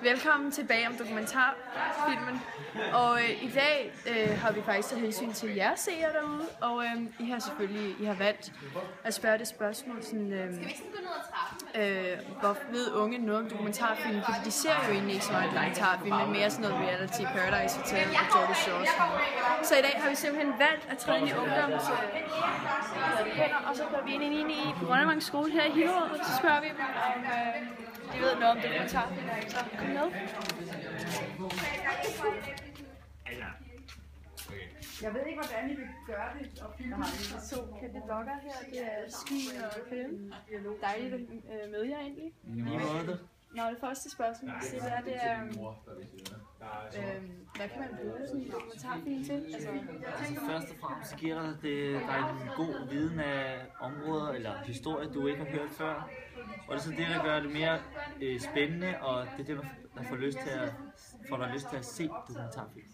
Velkommen tilbage om dokumentarfilmen. Og i dag har vi faktisk taget hensyn til jer seere derude, og I har valgt at spørge det spørgsmål, sådan, hvor ved unge noget om dokumentarfilm, fordi de ser jo egentlig ikke så meget dokumentarfilm, men mere sådan noget reality, Paradise Hotel og Geordie Shore. Så i dag har vi simpelthen valgt at træde ind i ungdoms hænder, og så går vi ind i Brøndemark skole her i Hillerød, og så spørger vi dem, om de ved noget om dokumentarfilm. Så kom med. Jeg ved ikke, hvordan I vil gøre det. Der har vi to kendte blogger her. Det er Sky og Film. Dejligt at møde jer egentlig. Nå, det første spørgsmål, det er, hvad kan man bruge sådan en dokumentarfilm til? Altså først og fremmest giver dig en god viden af områder eller historier, du ikke har hørt før. Og det er så det, der gør det mere spændende, og det er det, der får dig lyst til at se dokumentarfilm.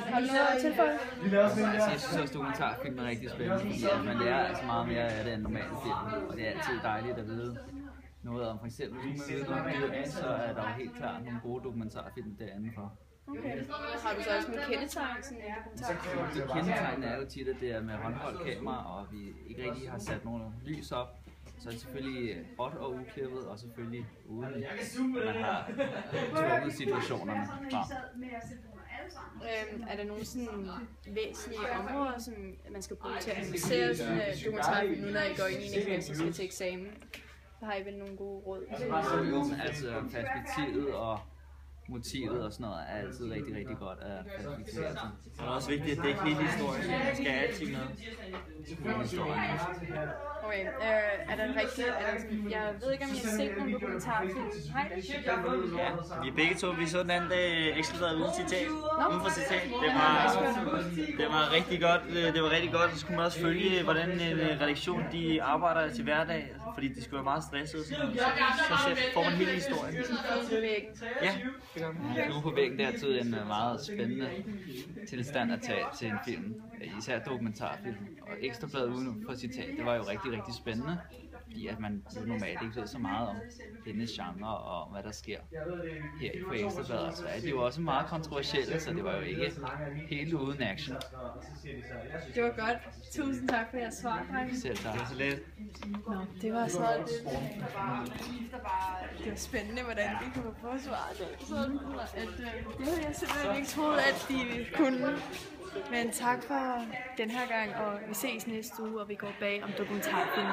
Har du noget at tilføje? Jeg synes også, dokumentarfilm er rigtig spændende, fordi man lærer altså meget mere af det end normale film, og det er altid dejligt at vide noget om. For eksempel, hvis man ved noget om det, så er der jo helt klart nogle gode dokumentarfilm derinde for. Okay. Har du så også nogle kendetegn sådan en dokumentarfilm? De kendetegn er jo tit, at det er med håndholdkamera, og vi ikke rigtig har sat nogen lys op. Så er det selvfølgelig råt og uklippet, og selvfølgelig uden at man har tvunget situationerne frem. Er der nogle sådan væsentlige områder, som man skal bruge til at analysere sådan en dokumentarfilm, nu når I går ind i en eksamen og skal til eksamen? Så har I vel nogle gode råd? Altså perspektivet og motivet og sådan noget er altid rigtig, rigtig godt at perspektivere sig. Det er også vigtigt, at det ikke er hele historien. Man skal have alting med. Okay, er der en rigtig... jeg ved ikke, om I har set nogle dokumentarfilm. Har I det? Ja, vi begge to, vi så den anden dag Ekstrabladet uden citat. Uden for citat. Det var rigtig godt. Det var rigtig godt. Så kunne man også følge, hvordan en redaktion de arbejder til hverdag. Fordi de skulle være meget stressede. Så får man hele historien. Ja. Flue på væggen, det er altid en meget spændende tilstand at tage til en film, især dokumentarfilm. Og Ekstrabladet uden for citat, det var jo rigtig, rigtig spændende, fordi at man jo normalt ikke ved så meget om denne genre og hvad der sker her på Ekstrabladet. Så er de jo også meget kontroversielle, så det var jo ikke helt uden action. Det var godt. Tusind tak for jeres svar, drenge. Selv tak. Det var så let. Nå, det var sådan lidt. Det var spændende, hvordan vi kunne få svaret det. Sådan, at det havde jeg simpelthen ikke troet, at de kunne. Men tak for den her gang, og vi ses næste uge, og vi går bag om dokumentarfilm.